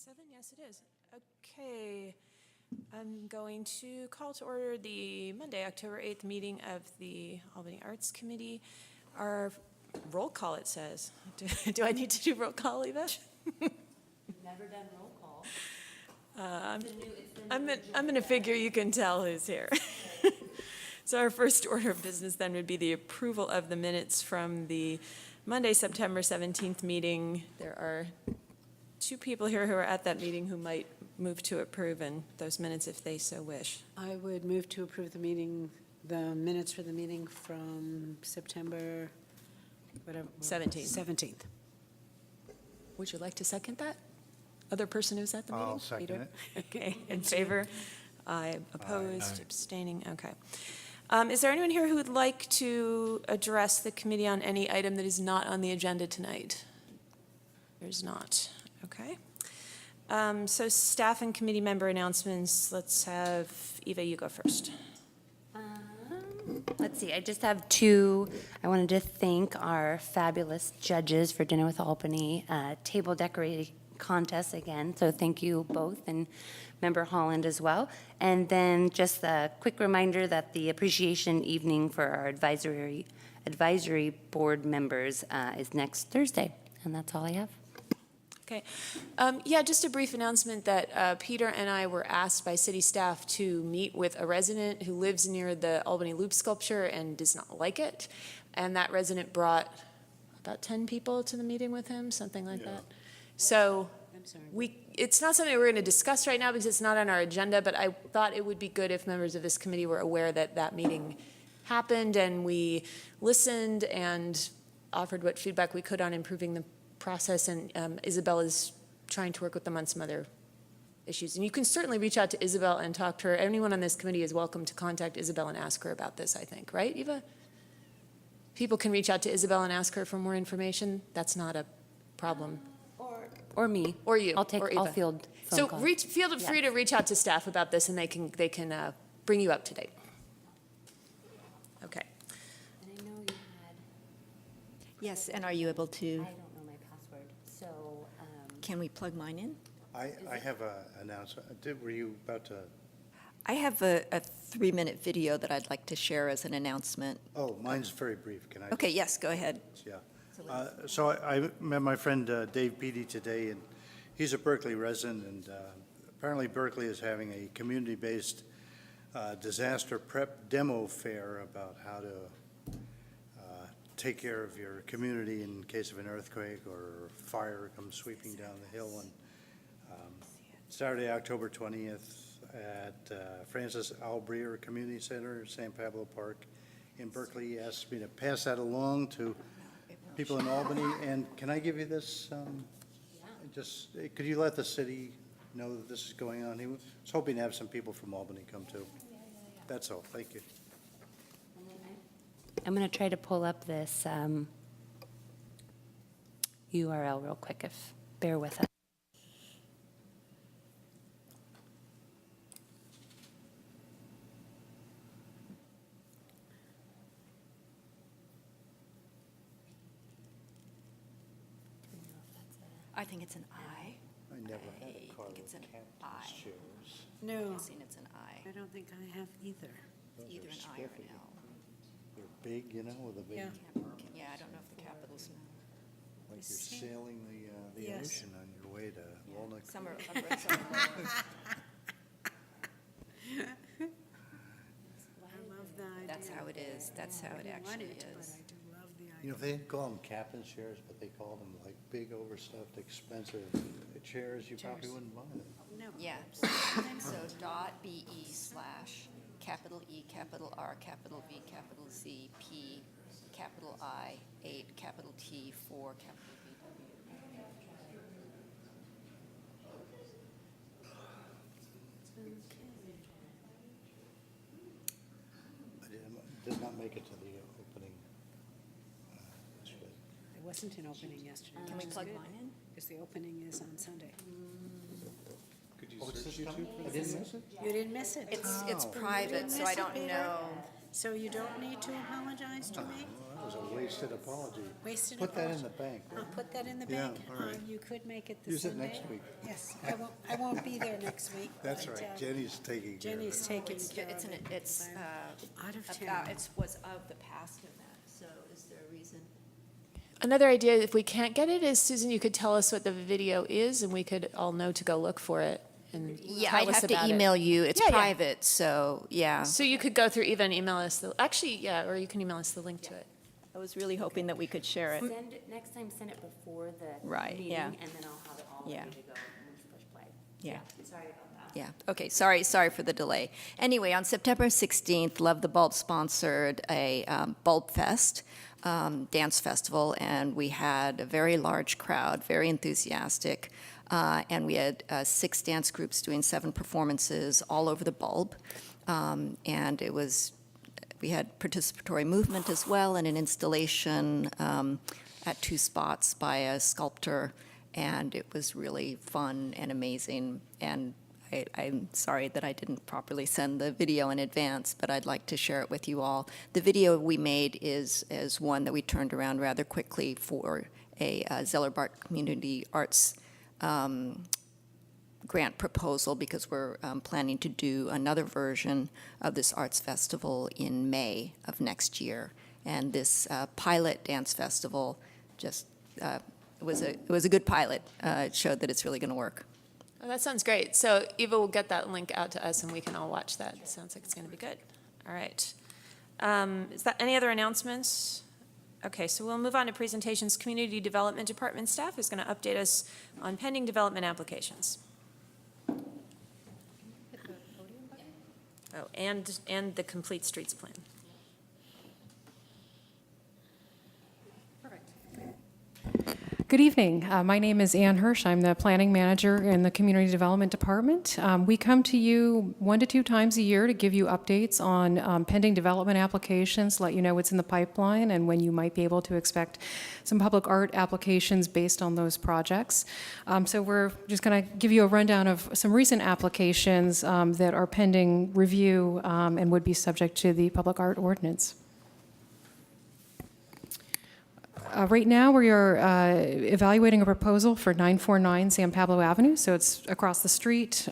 7? Yes, it is. Okay. I'm going to call to order the Monday, October 8th meeting of the Albany Arts Committee. Our roll call, it says. Do I need to do roll call, Eva? Never done roll call. I'm going to figure you can tell who's here. So our first order of business then would be the approval of the minutes from the Monday, September 17th meeting. There are two people here who are at that meeting who might move to approve and those minutes if they so wish. I would move to approve the minutes for the meeting from September, whatever. 17th. 17th. Would you like to second that? Other person who's at the meeting? I'll second Peter? it. Okay, in favor? Aye. Opposed, abstaining, okay. Is there anyone here who would like to address the committee on any item that is not on the agenda tonight? There's not, okay. So staff and committee member announcements, let's have, Eva, you go first. Let's see, I just have two. I wanted to thank our fabulous judges for Dinner with Albany table decorating contest again. So thank you both, and Member Holland as well. And then just a quick reminder that the appreciation evening for our advisory board members is next Thursday. And that's all I have. Okay. Yeah, just a brief announcement that Peter and I were asked by city staff to meet with a resident who lives near the Albany Loop sculpture and does not like it. And that resident brought about 10 people to the meeting with him, something like that. So I'm sorry. it's not something we're going to discuss right now because it's not on our agenda, but I thought it would be good if members of this committee were aware that that meeting happened and we listened and offered what feedback we could on improving the process, and Isabel is trying to work with them on some other issues. And you can certainly reach out to Isabel and talk to her. Anyone on this committee is welcome to contact Isabel and ask her about this, I think, right, Eva? People can reach out to Isabel and ask her for more information. That's not a problem. Or me. Or you. I'll or Eva. field phone So calls. feel free to reach out to staff about this, and they can bring you up to date. Okay. And I know you had, Yes, and are you able to, I don't know my password, so, can we plug mine in? I have an announcement. Were you about to? I have a 3-minute video that I'd like to share as an announcement. Oh, mine's very brief. Can I? Okay, yes, go ahead. Yeah. So I met my friend Dave Beatty today, and he's a Berkeley resident, and apparently Berkeley is having a community-based disaster prep demo fair about how to take care of your community in case of an earthquake or fire comes sweeping down the hill. And Saturday, October 20th at Francis Albreer Community Center, San Pablo Park in Berkeley. He asked me to pass that along to people in Albany. And can I give you this? Just, could you let the city know that this is going on? He was hoping to have some people from Albany come too. That's all. Thank you. I'm going to try to pull up this URL real quick, if bear with us. I think it's an I. I never had a car think it's with an captain's I. chairs. No, I'm guessing it's an I. I don't think I have either. Those Either are an I or an spiffy. L. They're big, you know, with a big, Yeah. Yeah, I don't know if the capitals know. like you're sailing the Yes. ocean on your way to Walnut. Some are upper, some are lower. I love the idea. That's how it is. That's how I it don't want actually it, but is. I do love the You know, idea. they didn't call them captain's chairs, but they called them like big, overstuffed, expensive chairs. You probably Chairs. wouldn't buy them. No. Yeah. So dot BE slash capital E, capital R, capital V, capital Z, P, capital I, 8, capital T, 4, capital V, W. I did not make it to the opening yesterday. It wasn't an opening yesterday. Can we plug mine in? Because the opening is on Sunday. Could you Oh, it's search this YouTube coming? for I this? didn't miss it? You didn't miss it. It's private, so I don't know. So you don't need to apologize to me? I was a wasted apology. Wasted Put that in apology. the bank. I'll put that in the Yeah, bank. all right. You could make it the Use it Sunday. next week. Yes, I won't be there next week. That's but, right, Jenny's taking care of Jenny's it. taking It's, care it's, of an- it. it's, Out of about, town. it was of the past event, so is there a reason? Another idea, if we can't get it, is Susan, you could tell us what the video is, and we could all know to go look for it and Yeah, tell I'd us have to about it. email you. It's Yeah, yeah. private, so, yeah. So you could go through Eva and email us actually, yeah, or you can email us the link to it. I was really hoping that we could share it. Next time, send it before the Right, meeting, yeah. and then I'll have it all Yeah. ready to go when we push play. Yeah. Sorry about that. Yeah, okay, sorry for the delay. Anyway, on September 16th, Love the Bulb sponsored a Bulb Fest, dance festival, and we had a very large crowd, very enthusiastic, and we had 6 dance groups doing 7 performances all over the bulb, and we had participatory movement as well, and an installation at 2 spots by a sculptor, and it was really fun and amazing. And I'm sorry that I didn't properly send the video in advance, but I'd like to share it with you all. The video we made is one that we turned around rather quickly for a Zellerbart Community Arts grant proposal, because we're planning to do another version of this arts festival in May of next year. And this pilot dance festival just it was a good pilot. It showed that it's really going to work. Oh, that sounds great. So Eva will get that link out to us, and we can all watch that. Sounds like it's going to be good. All right. Is that any other announcements? Okay, so we'll move on to presentations. Community Development Department staff is going to update us on pending development applications. Oh, and the Complete Streets Plan. Good evening. My name is Ann Hirsch. I'm the planning manager in the Community Development Department. We come to you 1 to 2 times a year to give you updates on pending development applications, let you know what's in the pipeline and when you might be able to expect some public art applications based on those projects. So we're just going to give you a rundown of some recent applications that are pending review and would be subject to the public art ordinance. Right now, we are evaluating a proposal for 949 San Pablo Avenue, so it's across the street,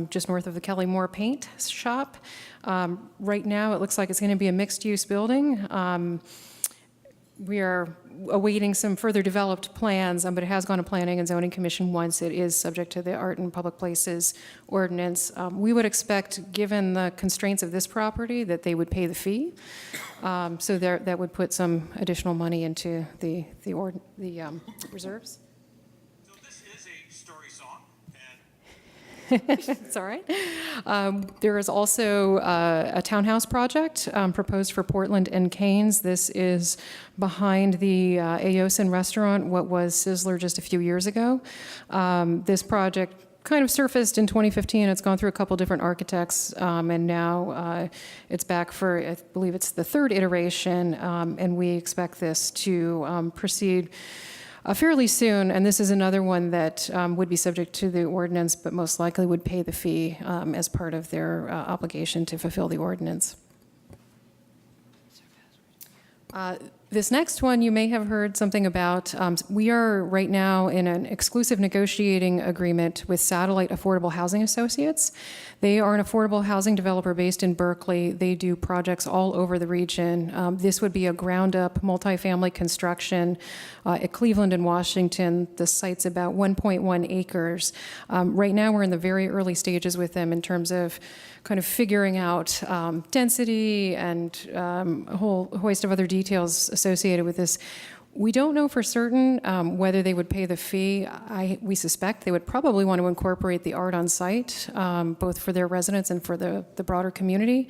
just north of the Kelly Moore Paint Shop. Right now, it looks like it's going to be a mixed-use building. We are awaiting some further developed plans, but it has gone to Planning and Zoning Commission once. It is subject to the Art and Public Places ordinance. We would expect, given the constraints of this property, that they would pay the fee. So that would put some additional money into the reserves. So this is a story song, and It's all right. There is also a townhouse project proposed for Portland and Canes. This is behind the Ayosin restaurant, what was Sizzler just a few years ago. This project kind of surfaced in 2015. It's gone through a couple different architects, and now it's back for, I believe it's the 3rd iteration, and we expect this to proceed fairly soon. And this is another one that would be subject to the ordinance, but most likely would pay the fee as part of their obligation to fulfill the ordinance. This next one you may have heard something about. We are right now in an exclusive negotiating agreement with Satellite Affordable Housing Associates. They are an affordable housing developer based in Berkeley. They do projects all over the region. This would be a ground-up multifamily construction at Cleveland and Washington. The site's about 1.1 acres. Right now we're in the very early stages with them in terms of kind of figuring out density and a whole host of other details associated with this. We don't know for certain whether they would pay the fee. We suspect they would probably want to incorporate the art on site, both for their residents and for the broader community.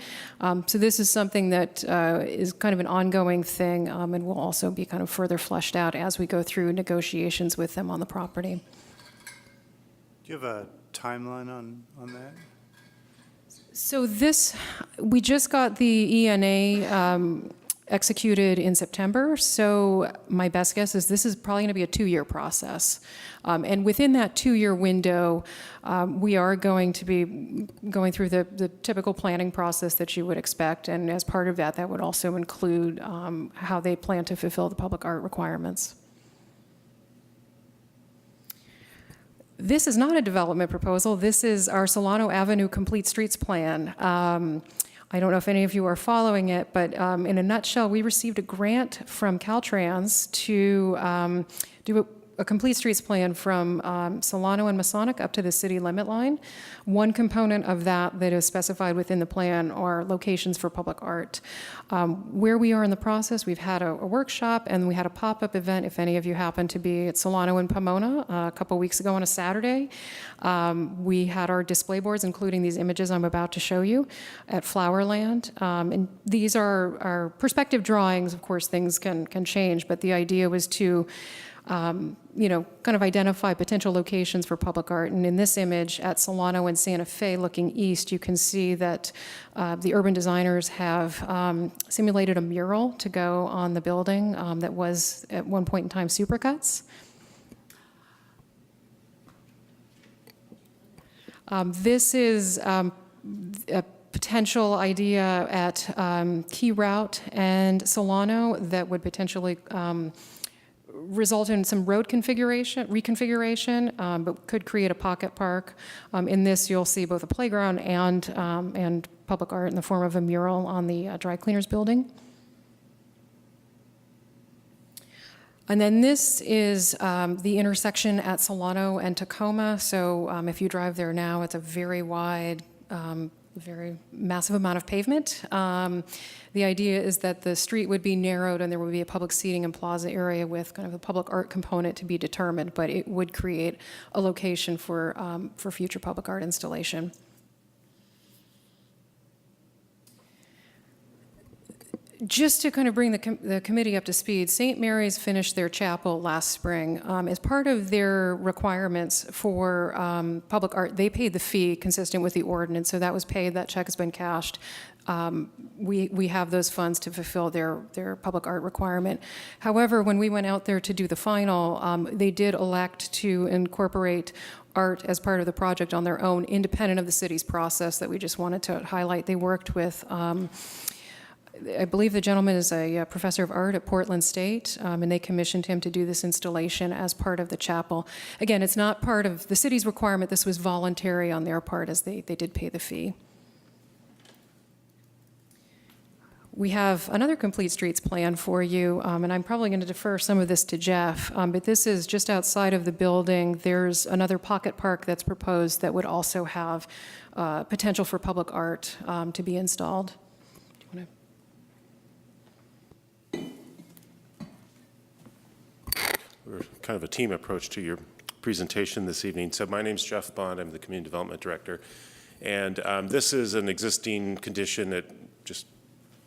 So this is something that is kind of an ongoing thing, and will also be kind of further fleshed out as we go through negotiations with them on the property. Do you have a timeline on that? So we just got the ENA executed in September. So my best guess is this is probably going to be a 2-year process. And within that 2-year window, we are going to be going through the typical planning process that you would expect. And as part of that, that would also include how they plan to fulfill the public art requirements. This is not a development proposal. This is our Solano Avenue Complete Streets Plan. I don't know if any of you are following it, but in a nutshell, we received a grant from Caltrans to do a complete streets plan from Solano and Masonic up to the city limit line. One component of that is specified within the plan are locations for public art. Where we are in the process, we've had a workshop and we had a pop-up event, if any of you happen to be at Solano and Pomona a couple weeks ago on a Saturday. We had our display boards, including these images I'm about to show you, at Flowerland. And these are our perspective drawings. Of course, things can change, but the idea was to kind of identify potential locations for public art. And in this image at Solano and Santa Fe, looking east, you can see that the urban designers have simulated a mural to go on the building that was at one point in time Supercuts. This is a potential idea at Key Route and Solano that would potentially result in some road reconfiguration, but could create a pocket park. In this, you'll see both a playground and public art in the form of a mural on the dry cleaners building. And then this is the intersection at Solano and Tacoma. So if you drive there now, it's a very wide, very massive amount of pavement. The idea is that the street would be narrowed and there would be a public seating and plaza area with kind of a public art component to be determined, but it would create a location for future public art installation. Just to kind of bring the committee up to speed, St. Mary's finished their chapel last spring. As part of their requirements for public art, they paid the fee consistent with the ordinance, so that was paid, that check has been cashed. We have those funds to fulfill their public art requirement. However, when we went out there to do the final, they did elect to incorporate art as part of the project on their own, independent of the city's process that we just wanted to highlight. They worked with I believe the gentleman is a professor of art at Portland State, and they commissioned him to do this installation as part of the chapel. Again, it's not part of the city's requirement. This was voluntary on their part as they did pay the fee. We have another complete streets plan for you, and I'm probably going to defer some of this to Jeff, but this is just outside of the building. There's another pocket park that's proposed that would also have potential for public art to be installed. Do you want to? We're kind of a team approach to your presentation this evening. So my name's Jeff Bond. I'm the Community Development Director. And this is an existing condition that just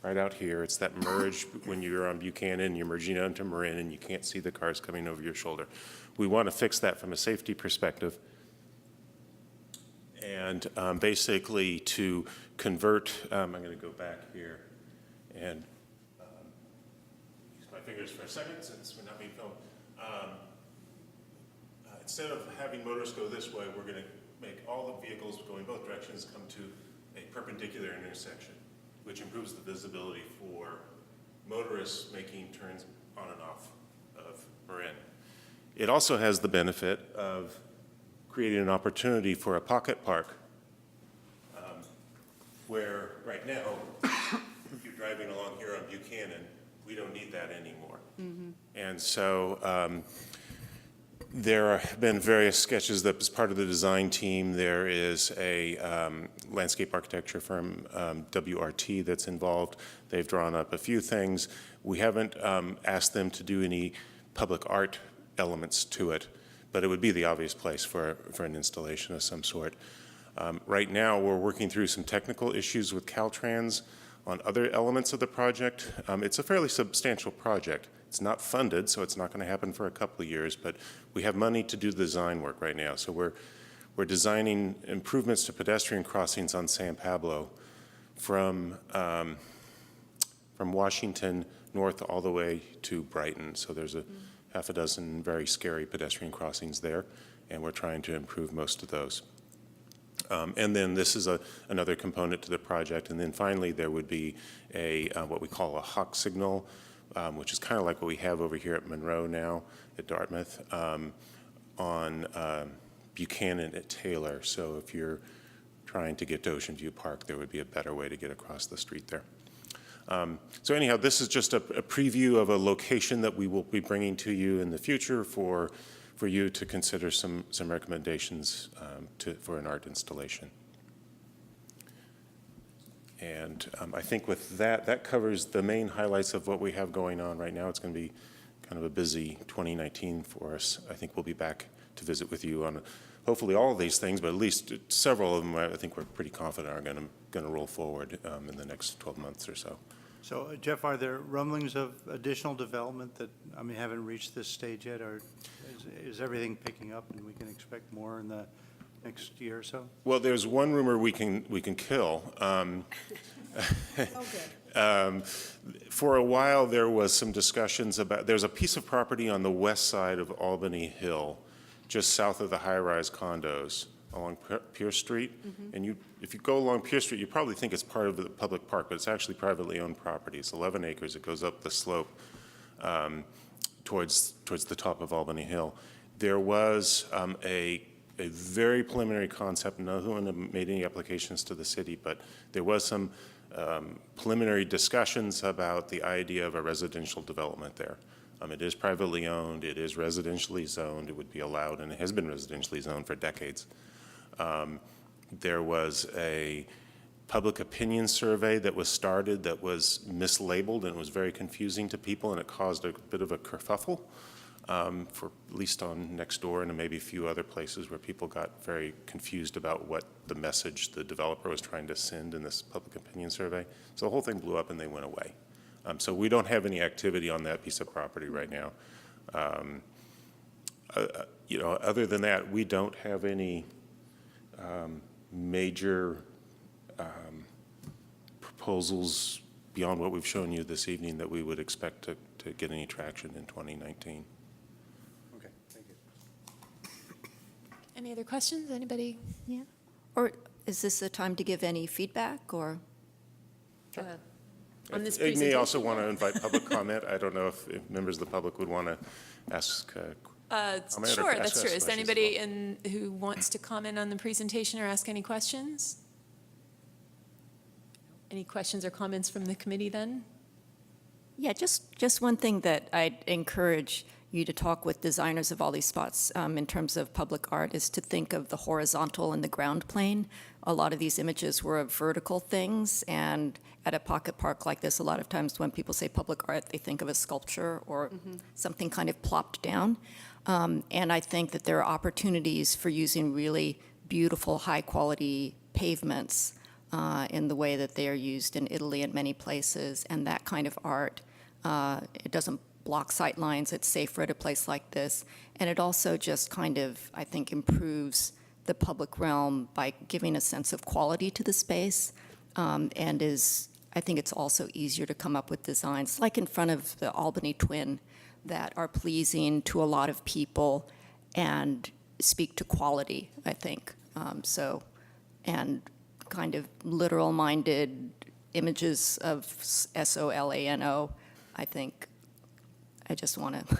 right out here. It's that merge when you're on Buchanan, you're merging onto Marin, and you can't see the cars coming over your shoulder. We want to fix that from a safety perspective. And basically to convert, I'm going to go back here and use my fingers for a second since we're not being filmed. Instead of having motorists go this way, we're going to make all the vehicles going both directions come to a perpendicular intersection, which improves the visibility for motorists making turns on and off of Marin. It also has the benefit of creating an opportunity for a pocket park where right now, if you're driving along here on Buchanan, we don't need that anymore. Mm-hmm. And so there have been various sketches that as part of the design team, there is a landscape architecture firm, WRT, that's involved. They've drawn up a few things. We haven't asked them to do any public art elements to it, but it would be the obvious place for an installation of some sort. Right now, we're working through some technical issues with Caltrans on other elements of the project. It's a fairly substantial project. It's not funded, so it's not going to happen for a couple of years, but we have money to do the design work right now. So we're designing improvements to pedestrian crossings on San Pablo from from Washington north all the way to Brighton. So there's a half a dozen very scary pedestrian crossings there, and we're trying to improve most of those. And then this is another component to the project. And then finally, there would be what we call a hawk signal, which is kind of like what we have over here at Monroe now at Dartmouth, on Buchanan at Taylor. So if you're trying to get to Ocean View Park, there would be a better way to get across the street there. So anyhow, this is just a preview of a location that we will be bringing to you in the future for you to consider some recommendations for an art installation. And I think with that covers the main highlights of what we have going on right now. It's going to be kind of a busy 2019 for us. I think we'll be back to visit with you on hopefully all of these things, but at least several of them I think we're pretty confident are going to roll forward in the next 12 months or so. So, Jeff, are there rumblings of additional development that, haven't reached this stage yet, or is everything picking up and we can expect more in the next year or so? Well, there's one rumor we can kill. For a while, there was some discussions about, there's a piece of property on the west side of Albany Hill, just south of the high-rise condos along Pierce Street. And if you go along Pierce Street, you probably think it's part of the public park, but it's actually privately owned property. It's 11 acres. It goes up the slope towards the top of Albany Hill. There was a very preliminary concept. No one made any applications to the city, but there was some preliminary discussions about the idea of a residential development there. It is privately owned. It is residentially zoned. It would be allowed, and it has been residentially zoned for decades. There was a public opinion survey that was started that was mislabeled and was very confusing to people, and it caused a bit of a kerfuffle for at least on Nextdoor and maybe a few other places where people got very confused about what the message the developer was trying to send in this public opinion survey. So the whole thing blew up and they went away. So we don't have any activity on that piece of property right now. Other than that, we don't have any major proposals beyond what we've shown you this evening that we would expect to get any traction in 2019. Okay, thank you. Any other questions? Anybody? Yeah. Or is this the time to give any feedback, or? On this You may presentation? also want to invite public comment. I don't know if members of the public would want to ask comment or Sure, ask that's us true. Is there questions as anybody who wants to comment on the presentation or ask any questions? Any questions or comments from the committee then? Yeah, just one thing that I'd encourage you to talk with designers of all these spots in terms of public art is to think of the horizontal and the ground plane. A lot of these images were of vertical things, and at a pocket park like this, a lot of times when people say public art, they think of a sculpture or something kind of plopped down. And I think that there are opportunities for using really beautiful, high-quality pavements in the way that they are used in Italy and many places, and that kind of art, it doesn't block sight lines, it's safer at a place like this, and it also just kind of, I think, improves the public realm by giving a sense of quality to the space, and I think it's also easier to come up with designs, like in front of the Albany Twin, that are pleasing to a lot of people and speak to quality, I think. And kind of literal-minded images of SOLANO, I think I just want to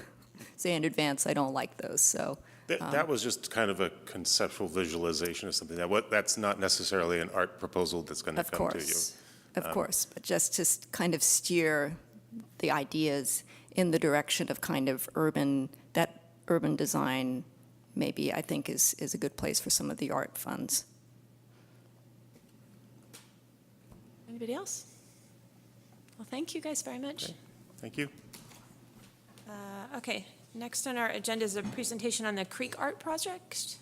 say in advance I don't like those. So That was just kind of a conceptual visualization of something. That's not necessarily an art proposal that's going to come to you. Of course, but just to kind of steer the ideas in the direction of kind of urban design, maybe I think is a good place for some of the art funds. Anybody else? Well, thank you guys very much. Okay. Thank you. Okay, next on our agenda is a presentation on the Creek Art Project.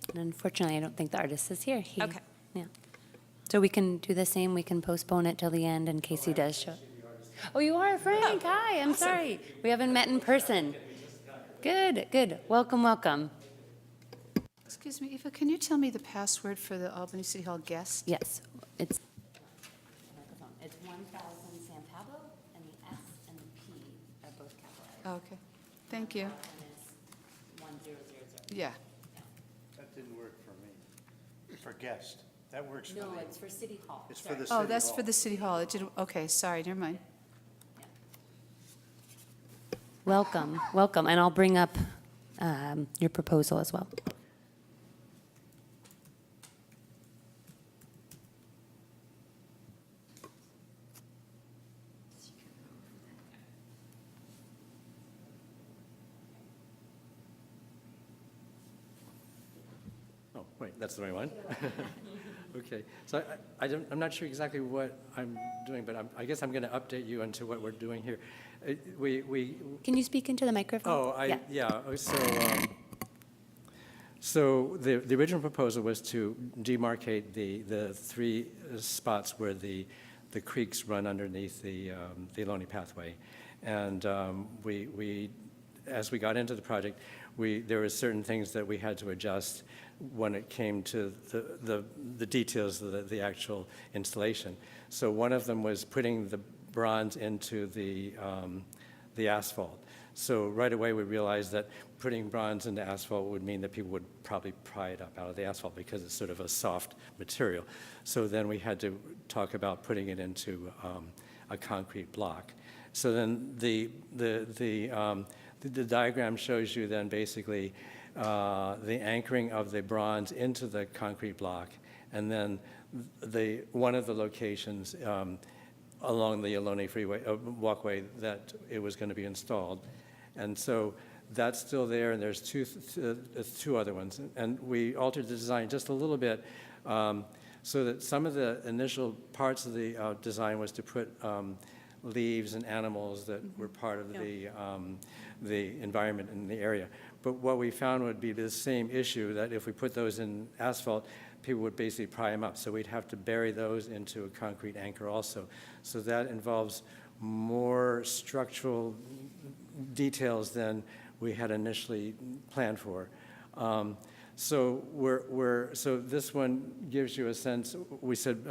And unfortunately, I don't think the artist is here. Okay. Yeah. So we can do the same. We can postpone it till the end in case he does show. Oh, you are, Frank. Hi, I'm sorry. We haven't met in person. Good. Welcome. Excuse me, Eva, can you tell me the password for the Albany City Hall guest? Yes, it's Okay, thank you. Yeah, That didn't work for me. For guest, that works for No, me. it's for City Hall. It's for the city hall. oh, that's for the city hall. It didn't, okay, sorry, never mind. Welcome, welcome, and I'll bring up your proposal as well. Oh, wait, that's the right one? Okay, so I'm not sure exactly what I'm doing, but I guess I'm going to update you onto what we're doing here. Can you speak into the microphone? Yeah, so the original proposal was to demarcate the three spots where the creeks run underneath the Albany pathway. And as we got into the project, there were certain things that we had to adjust when it came to the details of the actual installation. So one of them was putting the bronze into the asphalt. So right away we realized that putting bronze into asphalt would mean that people would probably pry it up out of the asphalt because it's sort of a soft material. So then we had to talk about putting it into a concrete block. So then the diagram shows you then basically the anchoring of the bronze into the concrete block, and then one of the locations along the Albany freeway walkway that it was going to be installed. And so that's still there, and there's two other ones. And we altered the design just a little bit so that some of the initial parts of the design was to put leaves and animals that were part of the environment in the area. But what we found would be the same issue, that if we put those in asphalt, people would basically pry them up. So we'd have to bury those into a concrete anchor also. So that involves more structural details than we had initially planned for. So so this one gives you a sense. We said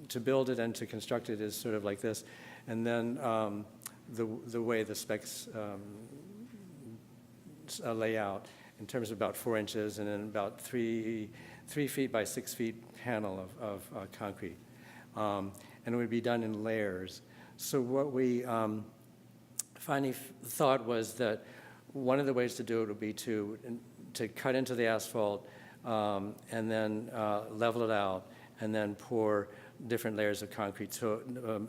to build it and to construct it is sort of like this, and then the way the specs lay out in terms of about 4 inches and then about 3 feet by 6 feet panel of concrete, and it would be done in layers. So what we finally thought was that one of the ways to do it would be to cut into the asphalt and then level it out and then pour different layers of concrete, so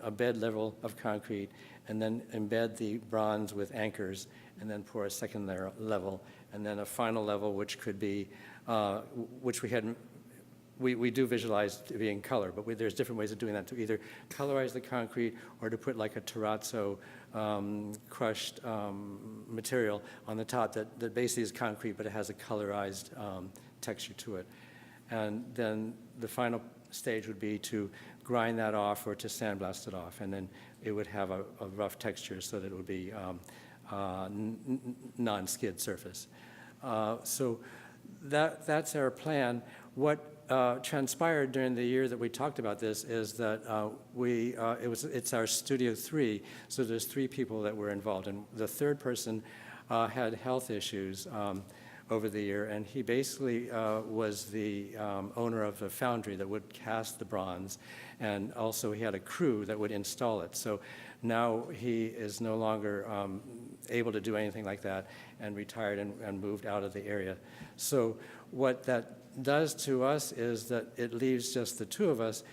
a bed level of concrete, and then embed the bronze with anchors, and then pour a second layer level, and then a final level, which could be, which we do visualize to be in color, but there's different ways of doing that, to either colorize the concrete or to put like a terrazzo crushed material on the top that basically is concrete, but it has a colorized texture to it. And then the final stage would be to grind that off or to sandblast it off, and then it would have a rough texture so that it would be non-skid surface. So that's our plan. What transpired during the year that we talked about this is that it's our Studio 3, so there's 3 people that were involved, and the third person had health issues over the year, and he basically was the owner of a foundry that would cast the bronze, and also he had a crew that would install it. So now he is no longer able to do anything like that, and retired and moved out of the area. So what that does to us is that it leaves just the 2 of us,